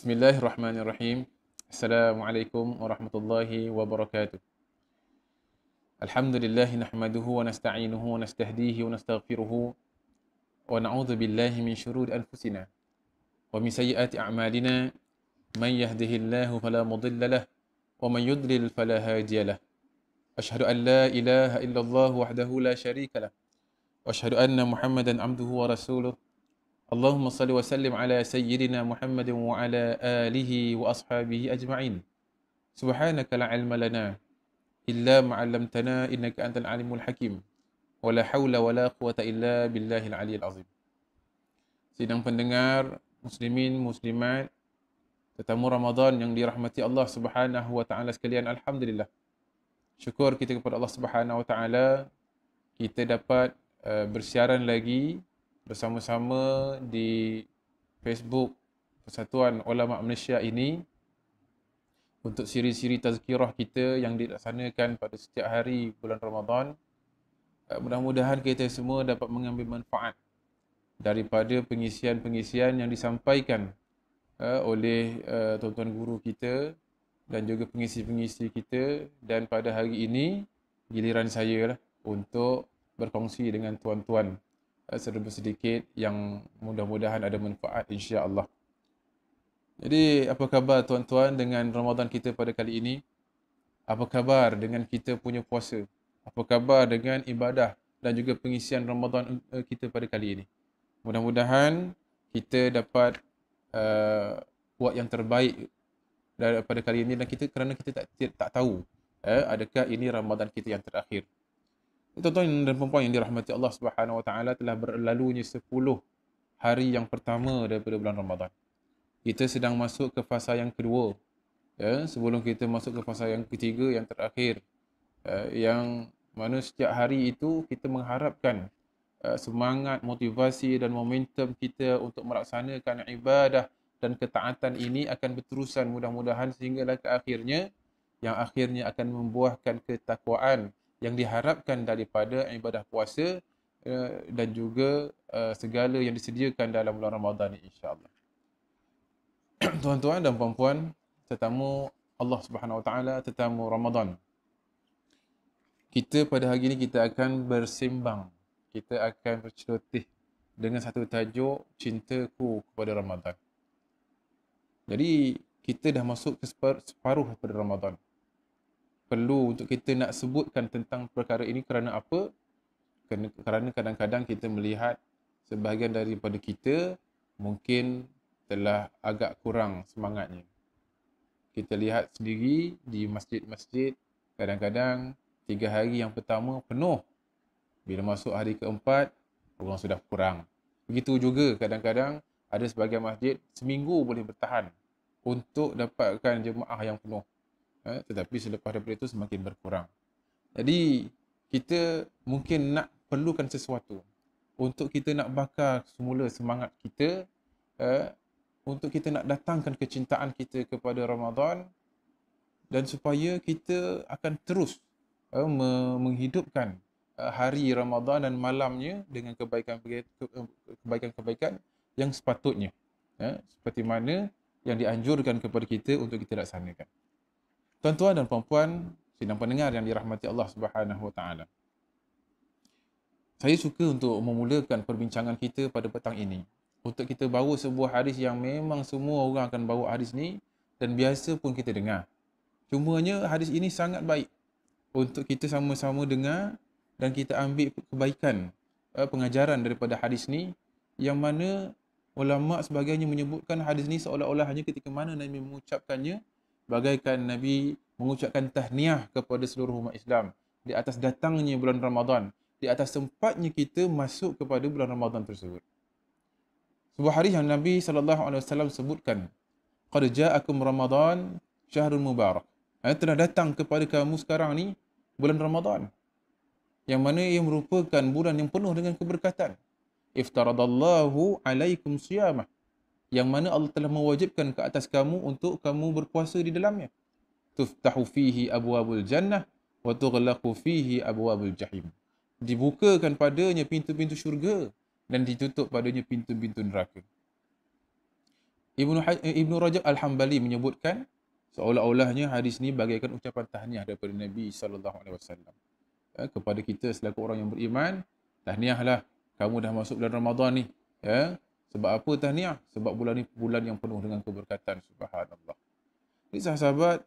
Bismillahirrahmanirrahim. Assalamualaikum warahmatullahi wabarakatuh. Alhamdulillahi nahmaduhu wa nasta'inuhu wa nastahdihi wa nastaghfiruhu wa na'udzu billahi min syururi anfusina wa min sayyiati a'malina man yahdihillahu fala mudilla lahu wa man yudlil fala hadiya lahu. Asyhadu an la ilaha illallah wahdahu la syarika lahu wa asyhadu anna Muhammadan abduhu wa rasuluh. Allahumma salli wa sallim ala sayyidina Muhammadin wa ala alihi wa ashabihi ajma'in. Subhanaka la ilma lana illa ma 'allamtana innaka antal alimul hakim. Wa la haula wa la quwata illa billahil aliyyil azim. Sidang pendengar, muslimin, muslimat, tetamu Ramadan yang dirahmati Allah Subhanahu wa taala sekalian, alhamdulillah. Syukur kita kepada Allah Subhanahu wa taala kita dapat bersiaran lagi bersama-sama di Facebook Persatuan Ulama Malaysia ini untuk siri-siri tazkirah kita yang dilaksanakan pada setiap hari bulan Ramadan. Mudah-mudahan kita semua dapat mengambil manfaat daripada pengisian-pengisian yang disampaikan oleh tuan-tuan guru kita dan juga pengisi-pengisi kita, dan pada hari ini giliran saya lah untuk berkongsi dengan tuan-tuan serba sedikit yang mudah-mudahan ada manfaat insya-Allah. Jadi apa khabar tuan-tuan dengan Ramadan kita pada kali ini? Apa khabar dengan kita punya puasa? Apa khabar dengan ibadah dan juga pengisian Ramadan kita pada kali ini? Mudah-mudahan kita dapat buat yang terbaik pada kali ini, dan kerana kita tak tahu adakah ini Ramadan kita yang terakhir. Tuan-tuan dan puan-puan yang dirahmati Allah Subhanahu wa taala, telah berlalunya 10 hari yang pertama daripada bulan Ramadan. Kita sedang masuk ke fasa yang kedua. Sebelum kita masuk ke fasa yang ketiga, yang terakhir. Yang mana setiap hari itu kita mengharapkan semangat, motivasi dan momentum kita untuk melaksanakan ibadah dan ketaatan ini akan berterusan mudah-mudahan sehinggalah ke akhirnya, yang akhirnya akan membuahkan ketakwaan yang diharapkan daripada ibadah puasa dan juga segala yang disediakan dalam bulan Ramadan ini, insya-Allah. Tuan-tuan dan puan-puan, tetamu Allah Subhanahu wa taala, tetamu Ramadan. Kita pada hari ini kita akan bersembang. Kita akan berceloteh dengan satu tajuk, cintaku kepada Ramadan. Jadi kita dah masuk ke separuh pada Ramadan. Perlu untuk kita nak sebutkan tentang perkara ini kerana apa? Kerana kadang-kadang kita melihat sebahagian daripada kita mungkin telah agak kurang semangatnya. Kita lihat sendiri di masjid-masjid, kadang-kadang 3 hari yang pertama penuh. Bila masuk hari keempat, orang sudah kurang. Begitu juga kadang-kadang ada sebahagian masjid seminggu boleh bertahan untuk dapatkan jemaah yang penuh. Tetapi selepas daripada itu semakin berkurang. Jadi kita mungkin nak perlukan sesuatu untuk kita nak bakar semula semangat kita, untuk kita nak datangkan kecintaan kita kepada Ramadan, dan supaya kita akan terus menghidupkan hari Ramadan dan malamnya dengan kebaikan-kebaikan yang sepatutnya, seperti mana yang dianjurkan kepada kita untuk kita laksanakan. Tuan-tuan dan puan-puan, sidang pendengar yang dirahmati Allah Subhanahu wa taala. Saya suka untuk memulakan perbincangan kita pada petang ini untuk kita bawa sebuah hadis yang memang semua orang akan bawa hadis ni dan biasa pun kita dengar. Cumanya hadis ini sangat baik untuk kita sama-sama dengar dan kita ambil kebaikan pengajaran daripada hadis ni, yang mana ulama sebagainya menyebutkan hadis ni seolah-olah hanya ketika mana Nabi mengucapkannya bagaikan Nabi mengucapkan tahniah kepada seluruh umat Islam di atas datangnya bulan Ramadan, di atas sempatnya kita masuk kepada bulan Ramadan tersebut. Sebuah hadis yang Nabi SAW sebutkan, qad ja'akum Ramadan syahrun mubarak. Telah datang kepada kamu sekarang ni bulan Ramadan, yang mana ia merupakan bulan yang penuh dengan keberkatan. Iftaradallahu alaikum siyamah, yang mana Allah telah mewajibkan ke atas kamu untuk kamu berpuasa di dalamnya. Tuftahu fihi abwabul jannah wa tughlaqu fihi abwabul jahim. Dibukakan padanya pintu-pintu syurga dan ditutup padanya pintu-pintu neraka. Ibnu Rajab Al-Hambali menyebutkan seolah-olahnya hadis ini bagaikan ucapan tahniah daripada Nabi sallallahu alaihi wasallam kepada kita selaku orang yang beriman. Tahniahlah, kamu dah masuk bulan Ramadan ni. Ya. Sebab apa tahniah? Sebab bulan ni bulan yang penuh dengan keberkatan. Subhanallah. Jadi sahabat,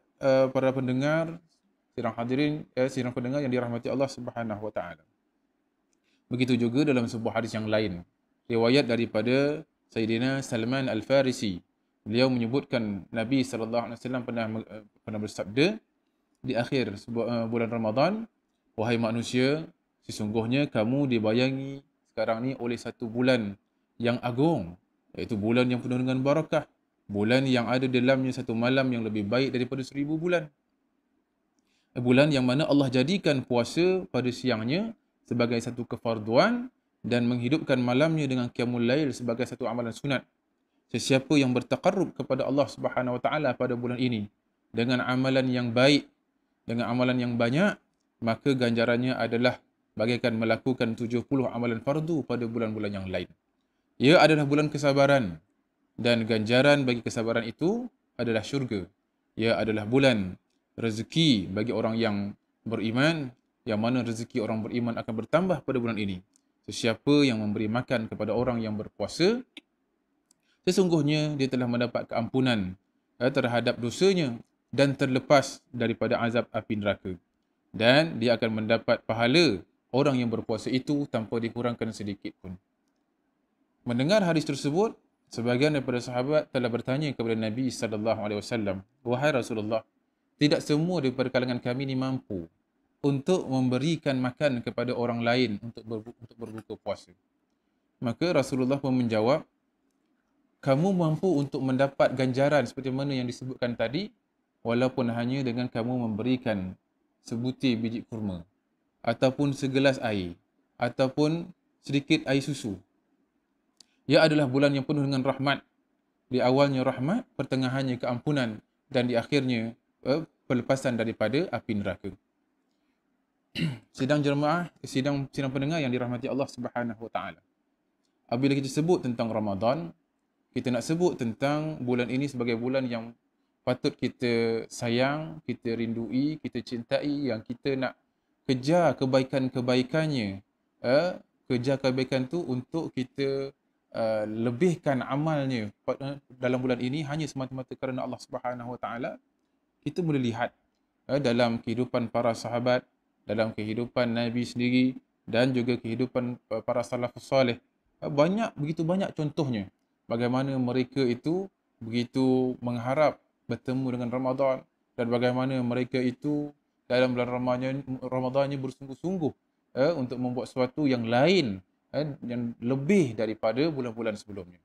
para pendengar, sidang pendengar yang dirahmati Allah Subhanahu wa taala. Begitu juga dalam sebuah hadis yang lain, riwayat daripada Sayyidina Salman Al-Farisi. Beliau menyebutkan Nabi sallallahu alaihi wasallam pernah bersabda di akhir bulan Ramadan, wahai manusia, sesungguhnya kamu dibayangi sekarang ni oleh satu bulan yang agung, iaitu bulan yang penuh dengan barakah, bulan yang ada dalamnya satu malam yang lebih baik daripada 1000 bulan. Bulan yang mana Allah jadikan puasa pada siangnya sebagai satu kefarduan dan menghidupkan malamnya dengan qiyamul lail sebagai satu amalan sunat. Sesiapa yang bertaqarrub kepada Allah Subhanahu wa taala pada bulan ini dengan amalan yang baik, dengan amalan yang banyak, maka ganjarannya adalah bagaikan melakukan 70 amalan fardu pada bulan-bulan yang lain. Ia adalah bulan kesabaran dan ganjaran bagi kesabaran itu adalah syurga. Ia adalah bulan rezeki bagi orang yang beriman, yang mana rezeki orang beriman akan bertambah pada bulan ini. Sesiapa yang memberi makan kepada orang yang berpuasa, sesungguhnya dia telah mendapat keampunan terhadap dosanya dan terlepas daripada azab api neraka. Dan dia akan mendapat pahala orang yang berpuasa itu tanpa dikurangkan sedikit pun. Mendengar hadis tersebut, sebahagian daripada sahabat telah bertanya kepada Nabi sallallahu alaihi wasallam, "Wahai Rasulullah, tidak semua daripada kalangan kami ni mampu untuk memberikan makan kepada orang lain untuk berbuka puasa." Maka Rasulullah pun menjawab, "Kamu mampu untuk mendapat ganjaran seperti mana yang disebutkan tadi, walaupun hanya dengan kamu memberikan sebutir biji kurma, ataupun segelas air, ataupun sedikit air susu." Ia adalah bulan yang penuh dengan rahmat. Di awalnya rahmat, pertengahannya keampunan, dan di akhirnya pelepasan daripada api neraka. Sidang jemaah, sidang pendengar yang dirahmati Allah Subhanahu wa taala. Apabila kita sebut tentang Ramadan, kita nak sebut tentang bulan ini sebagai bulan yang patut kita sayang, kita rindui, kita cintai, yang kita nak kejar kebaikan-kebaikannya. Kejar kebaikan tu untuk kita lebihkan amalnya dalam bulan ini hanya semata-mata kerana Allah Subhanahu wa taala. Kita boleh lihat dalam kehidupan para sahabat, dalam kehidupan Nabi sendiri dan juga kehidupan para salafus salih. Begitu banyak contohnya bagaimana mereka itu begitu mengharap bertemu dengan Ramadan dan bagaimana mereka itu dalam bulan Ramadannya bersungguh-sungguh untuk membuat sesuatu yang lain, yang lebih daripada bulan-bulan sebelumnya.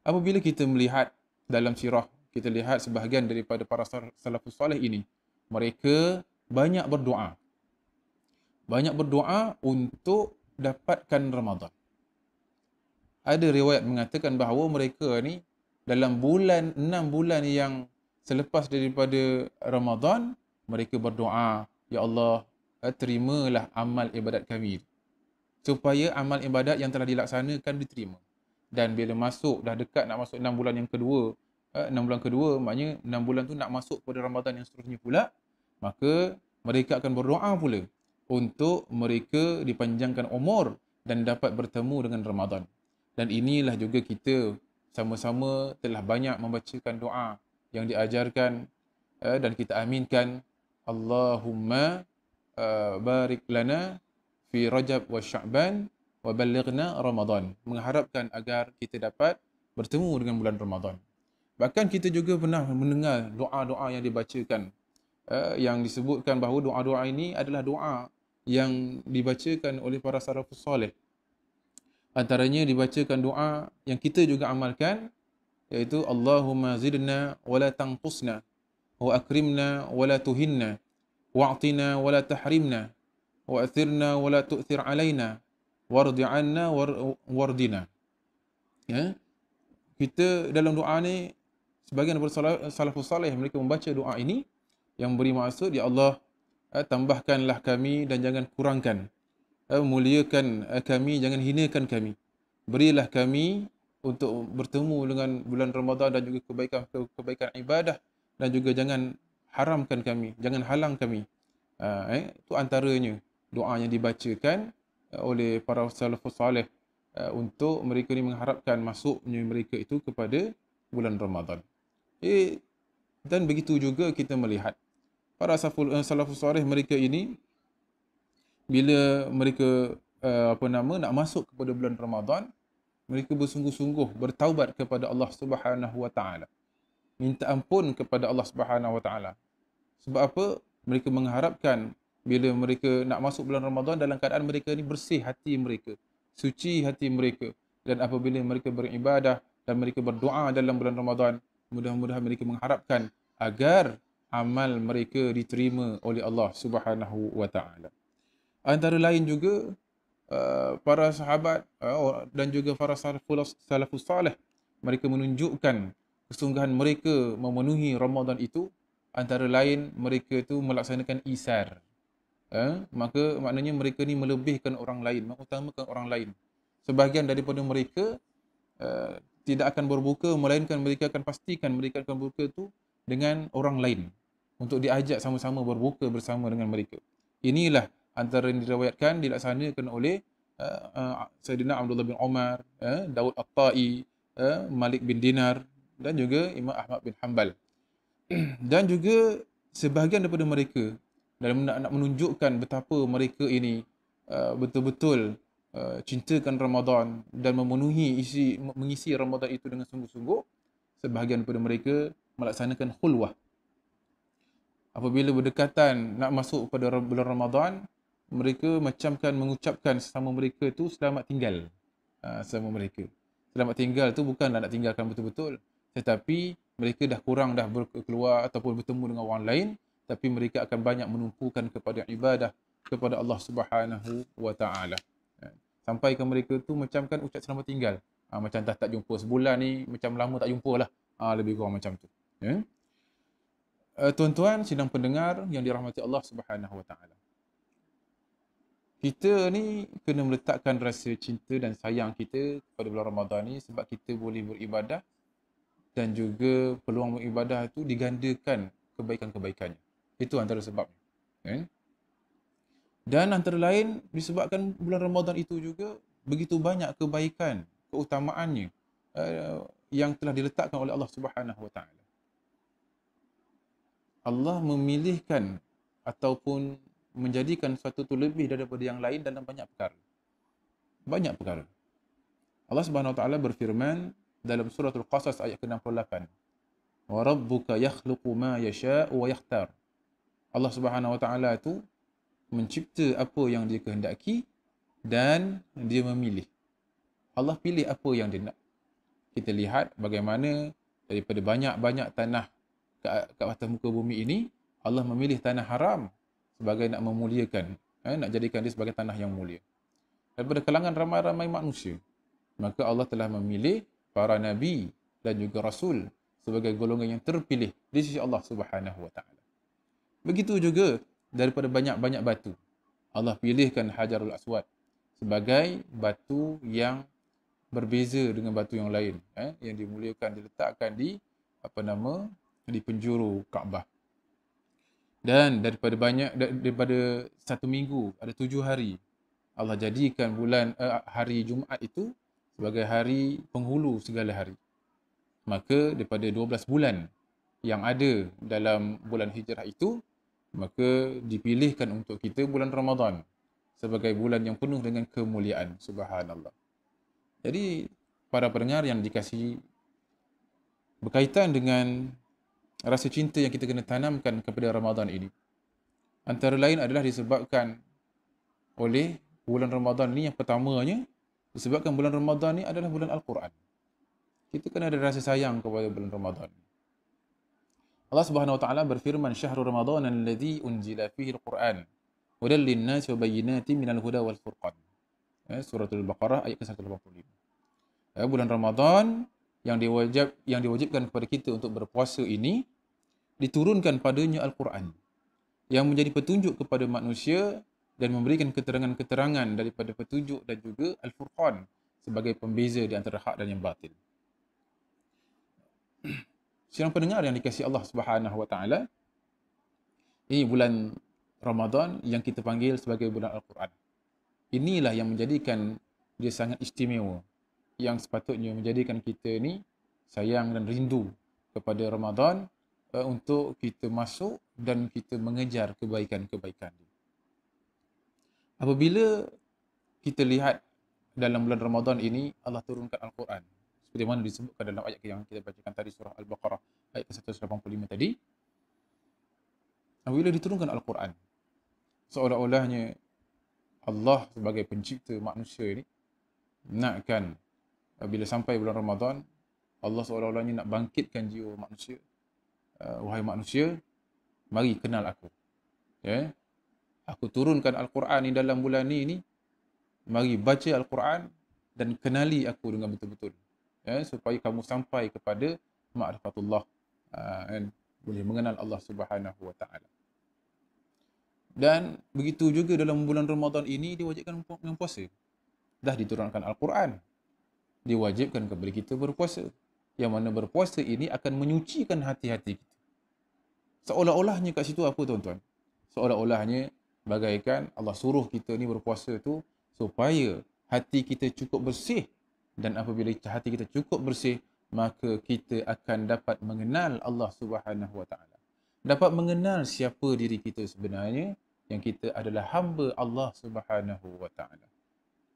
Apabila kita melihat dalam sirah, kita lihat sebahagian daripada para salafus salih ini, mereka banyak berdoa. Banyak berdoa untuk dapatkan Ramadan. Ada riwayat mengatakan bahawa mereka ni dalam 6 bulan yang selepas daripada Ramadan, mereka berdoa, "Ya Allah, terimalah amal ibadat kami." Supaya amal ibadat yang telah dilaksanakan diterima. Dan bila dah dekat nak masuk 6 bulan yang kedua, 6 bulan kedua, maknanya 6 bulan tu nak masuk pada Ramadan yang seterusnya pula, maka mereka akan berdoa pula untuk mereka dipanjangkan umur dan dapat bertemu dengan Ramadan. Dan inilah juga kita sama-sama telah banyak membacakan doa yang diajarkan dan kita aminkan, Allahumma barik lana fi Rajab wa Sya'ban wa ballighna Ramadan. Mengharapkan agar kita dapat bertemu dengan bulan Ramadan. Bahkan kita juga pernah mendengar doa-doa yang dibacakan, yang disebutkan bahawa doa-doa ini adalah doa yang dibacakan oleh para salafus salih. Antaranya dibacakan doa yang kita juga amalkan, iaitu Allahumma zidna wa la tanqusna wa akrimna wa la tuhinna wa'tina wa la tahrimna wa'thirna wa la tu'thir alaina wardi 'anna wardina. Ya. Kita dalam doa ni, sebagian daripada salafus salih mereka membaca doa ini yang beri maksud, ya Allah, tambahkanlah kami dan jangan kurangkan, muliakan kami, jangan hinakan kami, berilah kami untuk bertemu dengan bulan Ramadan dan juga kebaikan ibadah, dan juga jangan haramkan kami, jangan halang kami. Itu antaranya doa yang dibacakan oleh para salafus salih untuk mereka ni mengharapkan masuknya mereka itu kepada bulan Ramadan. Dan begitu juga kita melihat para salafus salih mereka ini, bila mereka nak masuk kepada bulan Ramadan, mereka bersungguh-sungguh bertaubat kepada Allah Subhanahu wa taala. Minta ampun kepada Allah Subhanahu wa taala. Sebab apa? Mereka mengharapkan bila mereka nak masuk bulan Ramadan dalam keadaan mereka ni bersih hati mereka, suci hati mereka, dan apabila mereka beribadah dan mereka berdoa dalam bulan Ramadan, mudah-mudahan mereka mengharapkan agar amal mereka diterima oleh Allah Subhanahu wa taala. Antara lain juga para sahabat dan juga para salafus salih, mereka menunjukkan kesungguhan mereka memenuhi Ramadan itu. Antara lain mereka itu melaksanakan isar. Maka maknanya mereka ni melebihkan orang lain, mengutamakan orang lain. Sebahagian daripada mereka tidak akan berbuka, melainkan mereka akan pastikan mereka akan berbuka itu dengan orang lain untuk diajak sama-sama berbuka bersama dengan mereka. Inilah antara yang diriwayatkan dilaksanakan oleh Sayyidina Abdullah bin Umar, Daud At-Tai, Malik bin Dinar, dan juga Imam Ahmad bin Hanbal. Dan juga sebahagian daripada mereka dalam nak menunjukkan betapa mereka ini betul-betul cintakan Ramadan dan mengisi Ramadan itu dengan sungguh-sungguh. Sebahagian daripada mereka melaksanakan khulwah. Apabila berdekatan nak masuk pada bulan Ramadan, mereka mengucapkan sesama mereka itu selamat tinggal. Sesama mereka. Selamat tinggal tu bukanlah nak tinggalkan betul-betul, tetapi mereka dah kurang dah berkeluar ataupun bertemu dengan orang lain, tapi mereka akan banyak menumpukan kepada ibadah kepada Allah Subhanahu wa taala. Sampai ke mereka tu macamkan ucap selamat tinggal. Macam tak jumpa sebulan ni, macam lama tak jumpa lah. Lebih kurang macam tu. Tuan-tuan sidang pendengar yang dirahmati Allah Subhanahu wa taala. Kita ni kena meletakkan rasa cinta dan sayang kita kepada bulan Ramadan ni sebab kita boleh beribadah dan juga peluang beribadah itu digandakan kebaikan-kebaikannya. Itu antara sebabnya. Dan antara lain disebabkan bulan Ramadan itu juga begitu banyak kebaikan, keutamaannya yang telah diletakkan oleh Allah Subhanahu wa taala. Allah memilihkan ataupun menjadikan sesuatu itu lebih daripada yang lain dalam banyak perkara. Banyak perkara. Allah Subhanahu wa taala berfirman dalam surah Al-Qasas ayat ke-68. Wa rabbuka yakhluqu ma yasha'u wa yakhtar. Allah Subhanahu wa taala itu mencipta apa yang dia kehendaki dan dia memilih. Allah pilih apa yang dia nak. Kita lihat bagaimana daripada banyak-banyak tanah kat atas muka bumi ini, Allah memilih tanah haram sebagai nak memuliakan, nak jadikan dia sebagai tanah yang mulia. Daripada kalangan ramai-ramai manusia, maka Allah telah memilih para nabi dan juga rasul sebagai golongan yang terpilih di sisi Allah Subhanahu wa taala. Begitu juga daripada banyak-banyak batu, Allah pilihkan Hajarul Aswad sebagai batu yang berbeza dengan batu yang lain, yang dimuliakan, diletakkan di penjuru Kaabah. Dan daripada satu minggu ada 7 hari, Allah jadikan hari Jumaat itu sebagai hari penghulu segala hari. Maka daripada 12 bulan yang ada dalam bulan Hijrah itu, maka dipilihkan untuk kita bulan Ramadan sebagai bulan yang penuh dengan kemuliaan. Subhanallah. Jadi para pendengar yang dikasihi, berkaitan dengan rasa cinta yang kita kena tanamkan kepada Ramadan ini, antara lain adalah disebabkan oleh bulan Ramadan ni. Yang pertamanya, disebabkan bulan Ramadan ni adalah bulan Al-Quran. Kita kena ada rasa sayang kepada bulan Ramadan. Allah Subhanahu wa taala berfirman, "Syahrul Ramadan alladzi unzila fihi al-Quran, hudan lin-nasi wa bayyinatin minal huda wal furqan." Surah Al-Baqarah ayat ke-185. Bulan Ramadan yang diwajibkan kepada kita untuk berpuasa ini, diturunkan padanya Al-Quran yang menjadi petunjuk kepada manusia dan memberikan keterangan-keterangan daripada petunjuk dan juga Al-Furqan sebagai pembeza di antara hak dan yang batil. Sidang pendengar yang dikasihi Allah Subhanahu wa taala, ini bulan Ramadan yang kita panggil sebagai bulan Al-Quran. Inilah yang menjadikan dia sangat istimewa, yang sepatutnya menjadikan kita ni sayang dan rindu kepada Ramadan, untuk kita masuk dan kita mengejar kebaikan-kebaikan. Apabila kita lihat dalam bulan Ramadan ini, Allah turunkan Al-Quran. Seperti mana disebutkan dalam ayat yang kita bacakan tadi, surah Al-Baqarah ayat ke-185 tadi. Apabila diturunkan Al-Quran, seolah-olahnya Allah sebagai pencipta manusia ini nakkan bila sampai bulan Ramadan, Allah seolah-olahnya nak bangkitkan jiwa manusia. Wahai manusia, mari kenal aku. Ya. Aku turunkan Al-Quran ni dalam bulan ni, mari baca Al-Quran dan kenali aku dengan betul-betul. Ya, supaya kamu sampai kepada ma'rifatullah, dan boleh mengenal Allah Subhanahu wa taala. Dan begitu juga dalam bulan Ramadan ini diwajibkan dengan puasa. Dah diturunkan Al-Quran, diwajibkan kepada kita berpuasa. Yang mana berpuasa ini akan menyucikan hati-hati kita. Seolah-olahnya kat situ apa tuan-tuan? Seolah-olahnya bagaikan Allah suruh kita ni berpuasa tu supaya hati kita cukup bersih. Dan apabila hati kita cukup bersih, maka kita akan dapat mengenal Allah Subhanahu wa taala. Dapat mengenal siapa diri kita sebenarnya, yang kita adalah hamba Allah Subhanahu wa taala.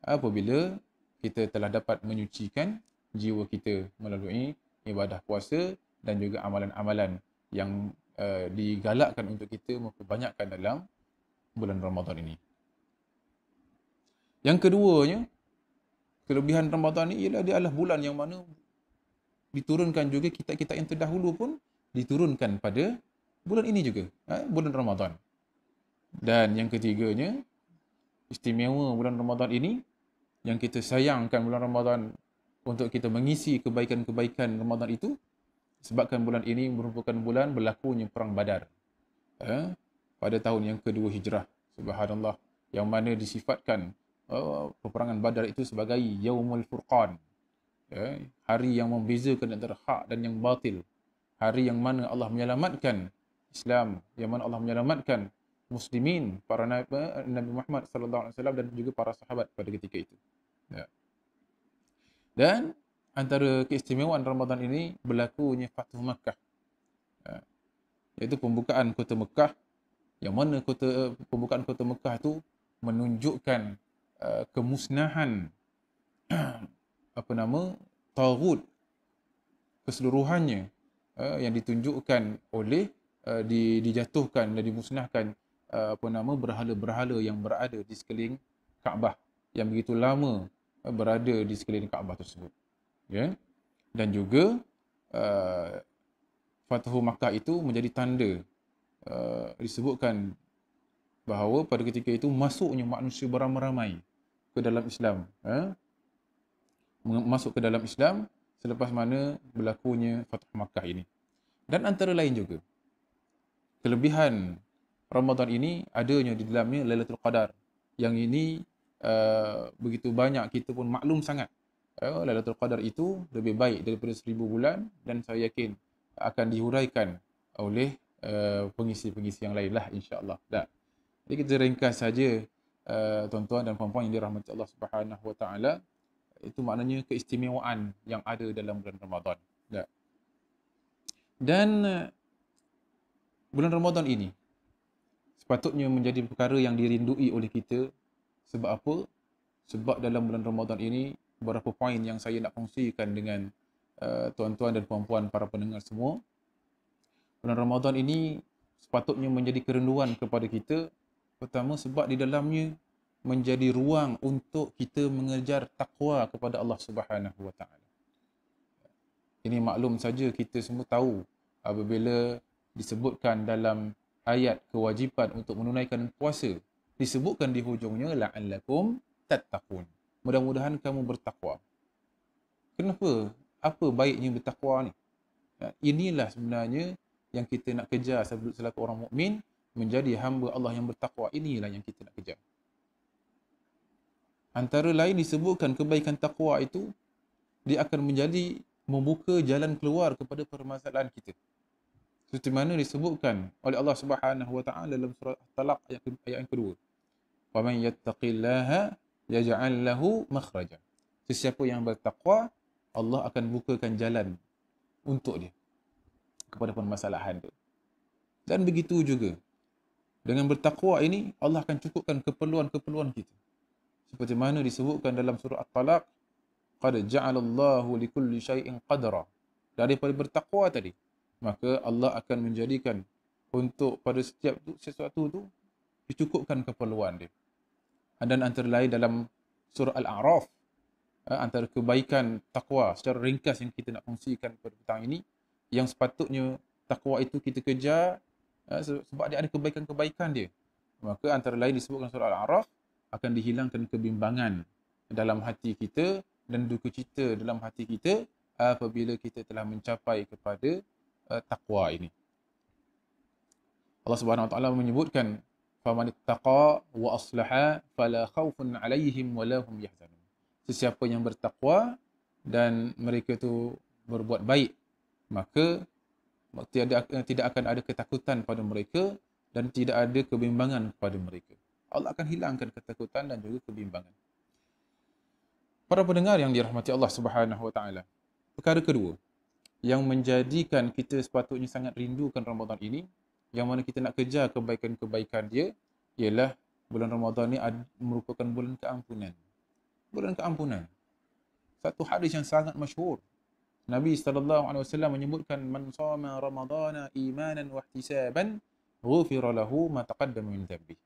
Apabila kita telah dapat menyucikan jiwa kita melalui ibadah puasa dan juga amalan-amalan yang digalakkan untuk kita memperbanyakkan dalam bulan Ramadan ini. Yang keduanya, kelebihan Ramadan ini ialah dia adalah bulan yang mana diturunkan juga kitab-kitab yang terdahulu pun diturunkan pada bulan ini juga, bulan Ramadan. Dan yang ketiganya, istimewa bulan Ramadan ini, yang kita sayangkan bulan Ramadan untuk kita mengisi kebaikan-kebaikan Ramadan itu, sebabkan bulan ini merupakan bulan berlakunya Perang Badar. Pada tahun yang kedua Hijrah. Subhanallah. Yang mana disifatkan peperangan Badar itu sebagai Yaumul Furqan. Hari yang membezakan antara hak dan yang batil. Hari yang mana Allah menyelamatkan Islam, yang mana Allah menyelamatkan muslimin, para Nabi Muhammad sallallahu alaihi wasallam dan juga para sahabat pada ketika itu. Dan antara keistimewaan Ramadan ini berlakunya Fathu Makkah, iaitu pembukaan kota Mekah, yang mana pembukaan kota Mekah itu menunjukkan kemusnahan taghut keseluruhannya, yang ditunjukkan oleh dijatuhkan dan dimusnahkan berhala-berhala yang berada di sekeliling Kaabah, yang begitu lama berada di sekeliling Kaabah tersebut. Ya. Dan juga Fathu Makkah itu menjadi tanda, disebutkan bahawa pada ketika itu masuknya manusia beramai-ramai ke dalam Islam, masuk ke dalam Islam selepas mana berlakunya Fathu Makkah ini. Dan antara lain juga kelebihan Ramadan ini adanya di dalamnya Lailatul Qadar, yang ini begitu banyak kita pun maklum sangat. Lailatul Qadar itu lebih baik daripada 1000 bulan, dan saya yakin akan dihuraikan oleh pengisi-pengisi yang lain lah, insya-Allah. Jadi kita ringkas saja, tuan-tuan dan puan-puan yang dirahmati Allah Subhanahu wa taala, itu maknanya keistimewaan yang ada dalam bulan Ramadan. Dan bulan Ramadan ini sepatutnya menjadi perkara yang dirindui oleh kita. Sebab apa? Sebab dalam bulan Ramadan ini beberapa poin yang saya nak kongsikan dengan tuan-tuan dan puan-puan para pendengar semua. Bulan Ramadan ini sepatutnya menjadi kerinduan kepada kita. Pertama, sebab di dalamnya menjadi ruang untuk kita mengejar takwa kepada Allah Subhanahu wa taala. Ini maklum saja, kita semua tahu apabila disebutkan dalam ayat kewajipan untuk menunaikan puasa, disebutkan di hujungnya la'allakum tattaqun. Mudah-mudahan kamu bertakwa. Kenapa? Apa baiknya bertakwa ni? Inilah sebenarnya yang kita nak kejar selaku orang mukmin, menjadi hamba Allah yang bertakwa. Inilah yang kita nak kejar. Antara lain disebutkan kebaikan takwa itu dia akan menjadi membuka jalan keluar kepada permasalahan kita. Seperti mana disebutkan oleh Allah Subhanahu wa taala dalam surah Talaq ayat yang kedua. Wa man yattaqillaha yaj'al lahu makhraja. Sesiapa yang bertakwa, Allah akan bukakan jalan untuk dia kepada permasalahan itu. Dan begitu juga dengan bertakwa ini Allah akan cukupkan keperluan-keperluan kita. Seperti mana disebutkan dalam surah At-Talaq, qad ja'alallahu likulli syai'in qadra. Daripada bertakwa tadi, maka Allah akan menjadikan untuk pada setiap sesuatu tu dicukupkan keperluan dia. Dan antara lain dalam surah Al-A'raf, antara kebaikan takwa secara ringkas yang kita nak kongsikan pada petang ini, yang sepatutnya takwa itu kita kejar sebab dia ada kebaikan-kebaikan dia. Maka antara lain disebutkan surah Al-A'raf, akan dihilangkan kebimbangan dalam hati kita dan duka cita dalam hati kita apabila kita telah mencapai kepada takwa ini. Allah Subhanahu wa taala menyebutkan faman ittaqa wa aslaha fala khaufun alaihim wala hum yahzanun. Sesiapa yang bertakwa dan mereka itu berbuat baik, maka tidak akan ada ketakutan pada mereka dan tidak ada kebimbangan pada mereka. Allah akan hilangkan ketakutan dan juga kebimbangan. Para pendengar yang dirahmati Allah Subhanahu wa taala. Perkara kedua yang menjadikan kita sepatutnya sangat rindukan Ramadan ini, yang mana kita nak kejar kebaikan-kebaikan dia, ialah bulan Ramadan ni merupakan bulan keampunan. Bulan keampunan. Satu hadis yang sangat masyhur. Nabi sallallahu alaihi wasallam menyebutkan man shama ramadhana imanan wa ihtisaban ghufira lahu ma taqaddama min dhanbi.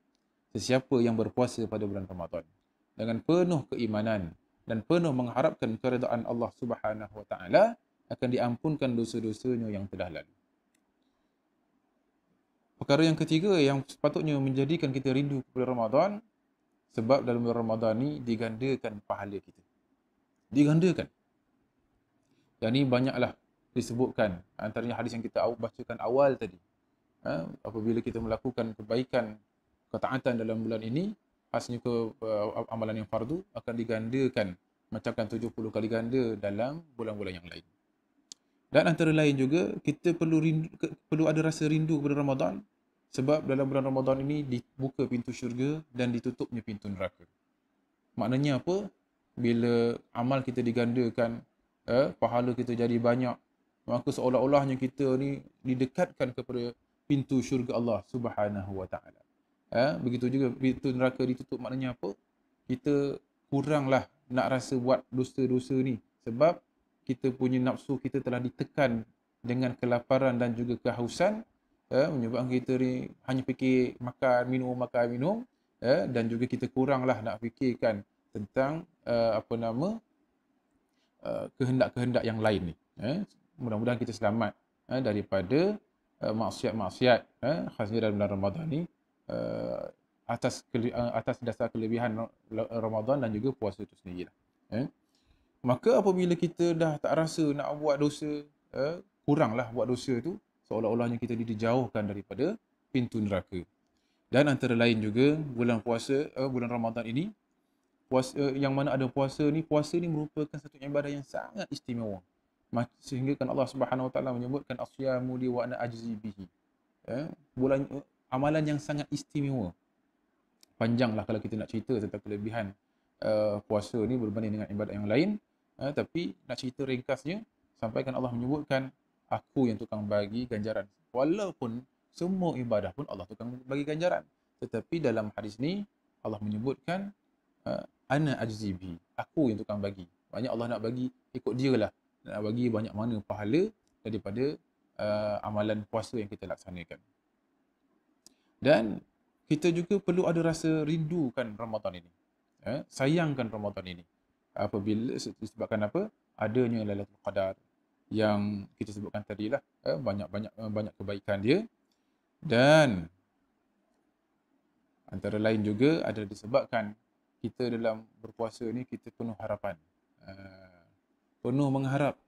Sesiapa yang berpuasa pada bulan Ramadan dengan penuh keimanan dan penuh mengharapkan keridaan Allah Subhanahu wa taala, akan diampunkan dosa-dosanya yang telah lalu. Perkara yang ketiga yang sepatutnya menjadikan kita rindu kepada Ramadan, sebab dalam bulan Ramadan ni digandakan pahala kita. Digandakan. Dan ini banyaklah disebutkan, antaranya hadis yang kita bacakan awal tadi. Apabila kita melakukan kebaikan, ketaatan dalam bulan ini, khasnya ke amalan yang fardu, akan digandakan macamkan 70 kali ganda dalam bulan-bulan yang lain. Dan antara lain juga, kita perlu ada rasa rindu kepada Ramadan, sebab dalam bulan Ramadan ini dibuka pintu syurga dan ditutupnya pintu neraka. Maknanya apa? Bila amal kita digandakan, pahala kita jadi banyak, maka seolah-olahnya kita ni didekatkan kepada pintu syurga Allah Subhanahu wa taala. Begitu juga pintu neraka ditutup, maknanya apa? Kita kuranglah nak rasa buat dosa-dosa ni, sebab kita punya nafsu kita telah ditekan dengan kelaparan dan juga kehausan, menyebabkan kita ni hanya fikir makan minum, dan juga kita kuranglah nak fikirkan tentang kehendak-kehendak yang lain ni. Mudah-mudahan kita selamat daripada maksiat-maksiat, khasnya dalam bulan Ramadan ni, atas dasar kelebihan Ramadan dan juga puasa itu sendirilah. Maka apabila kita dah tak rasa nak buat dosa, kuranglah buat dosa tu, seolah-olahnya kita dijauhkan daripada pintu neraka. Dan antara lain juga bulan puasa, bulan Ramadan ini, yang mana ada puasa ni merupakan satu ibadah yang sangat istimewa. Sehingga kan Allah Subhanahu wa taala menyebutkan asyamu li wa ana ajzi bihi. Bulan amalan yang sangat istimewa. Panjanglah kalau kita nak cerita tentang kelebihan puasa ni berbanding dengan ibadat yang lain. Tapi nak cerita ringkasnya, sampaikan Allah menyebutkan aku yang tukang bagi ganjaran. Walaupun semua ibadah pun Allah tukang bagi ganjaran. Tetapi dalam hadis ni Allah menyebutkan ana ajzi bihi, aku yang tukang bagi. Banyak Allah nak bagi ikut dia lah, nak bagi banyak mana pahala daripada amalan puasa yang kita laksanakan. Dan kita juga perlu ada rasa rindukan Ramadan ini, sayangkan Ramadan ini. Apabila disebabkan apa? Adanya Lailatul Qadar yang kita sebutkan tadi lah, banyak kebaikan dia. Dan antara lain juga ada disebabkan kita dalam berpuasa ni kita penuh harapan, penuh mengharap.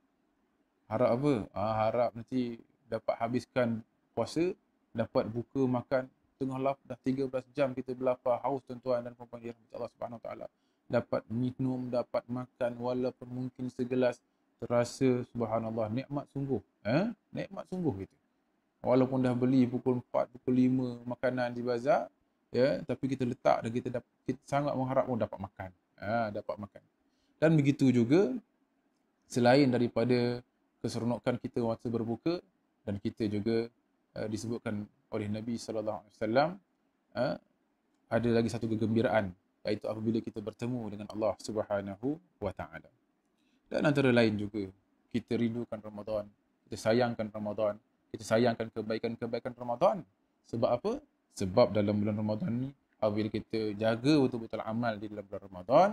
Harap apa? Harap nanti dapat habiskan puasa, dapat buka makan tengah dah 13 jam kita berlapar, haus tuan-tuan dan puan-puan yang dirahmati Allah Subhanahu Wa Taala. dapat minum, dapat makan walaupun mungkin segelas, terasa subhanallah nikmat sungguh. Nikmat sungguh itu. Walaupun dah beli pukul 4, pukul 5 makanan di bazar, ya, tapi kita letak dan kita sangat mengharap dapat makan. Dapat makan. Dan begitu juga selain daripada keseronokan kita waktu berbuka, dan kita juga disebutkan oleh Nabi sallallahu alaihi wasallam, ada lagi satu kegembiraan, iaitu apabila kita bertemu dengan Allah Subhanahu wa taala. Dan antara lain juga kita rindukan Ramadan, kita sayangkan Ramadan, kita sayangkan kebaikan-kebaikan Ramadan. Sebab apa? Sebab dalam bulan Ramadan ni, apabila kita jaga betul-betul amal di dalam bulan Ramadan,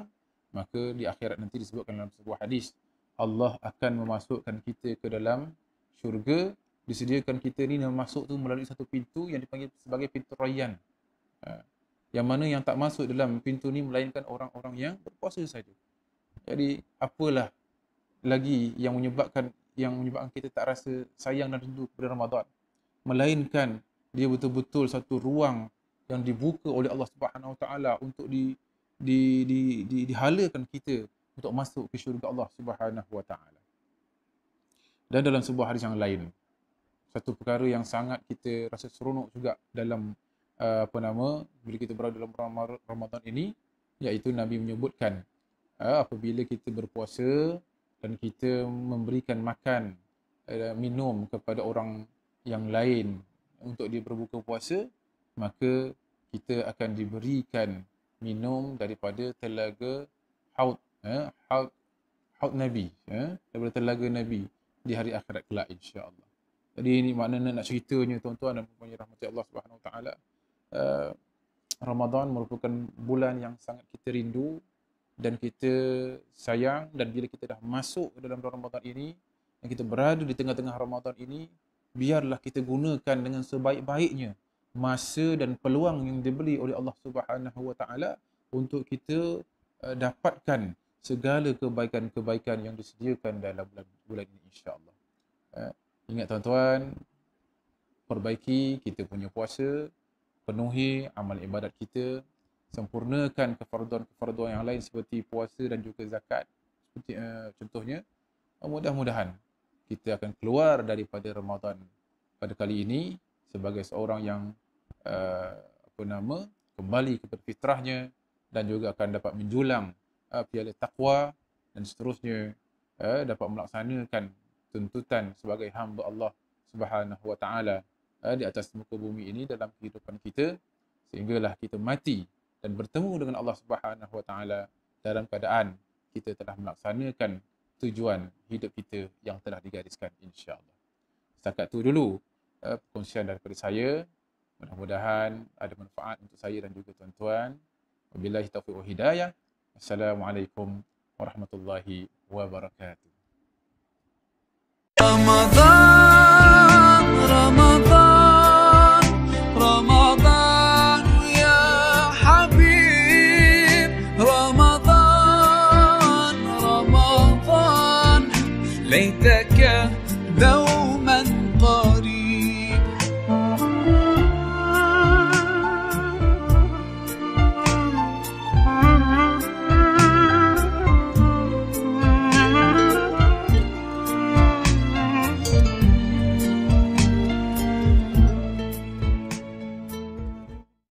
maka di akhirat nanti disebutkan dalam sebuah hadis, Allah akan memasukkan kita ke dalam syurga, disediakan kita ni masuk tu melalui satu pintu yang dipanggil sebagai pintu Rayyan. Yang mana yang tak masuk dalam pintu ni melainkan orang-orang yang berpuasa saja. Jadi apalah lagi yang menyebabkan kita tak rasa sayang dan rindu kepada Ramadan, melainkan dia betul-betul satu ruang yang dibuka oleh Allah Subhanahu Wa Taala untuk dihalakan kita untuk masuk ke syurga Allah Subhanahu Wa Taala. Dan dalam sebuah hadis yang lain, satu perkara yang sangat kita rasa seronok juga dalam bila kita berada dalam Ramadan ini, iaitu Nabi menyebutkan apabila kita berpuasa dan kita memberikan makan, minum kepada orang yang lain untuk dia berbuka puasa, maka kita akan diberikan minum daripada telaga haud Nabi, daripada telaga Nabi di hari akhirat kelak, insya-Allah. Jadi ini maknanya nak ceritanya tuan-tuan dan puan-puan rahmati Allah Subhanahu Wa Taala, Ramadan merupakan bulan yang sangat kita rindu dan kita sayang, dan bila kita dah masuk dalam Ramadan ini dan kita berada di tengah-tengah Ramadan ini, biarlah kita gunakan dengan sebaik-baiknya masa dan peluang yang diberi oleh Allah Subhanahu Wa Taala untuk kita dapatkan segala kebaikan-kebaikan yang disediakan dalam bulan ini, insya-Allah. Ingat tuan-tuan, perbaiki kita punya puasa, penuhi amal ibadat kita, sempurnakan kefarduan yang lain seperti puasa dan juga zakat. Seperti contohnya, mudah-mudahan kita akan keluar daripada Ramadan pada kali ini sebagai seorang yang kembali kepada fitrahnya, dan juga akan dapat menjulang piala takwa, dan seterusnya dapat melaksanakan tuntutan sebagai hamba Allah Subhanahu Wa Taala di atas muka bumi ini dalam kehidupan kita, sehinggalah kita mati dan bertemu dengan Allah Subhanahu Wa Taala dalam keadaan kita telah melaksanakan tujuan hidup kita yang telah digariskan, insya-Allah. Setakat itu dulu perkongsian daripada saya. Mudah-mudahan ada manfaat untuk saya dan juga tuan-tuan. Wabillahi taufiq wal hidayah. Assalamualaikum warahmatullahi wabarakatuh.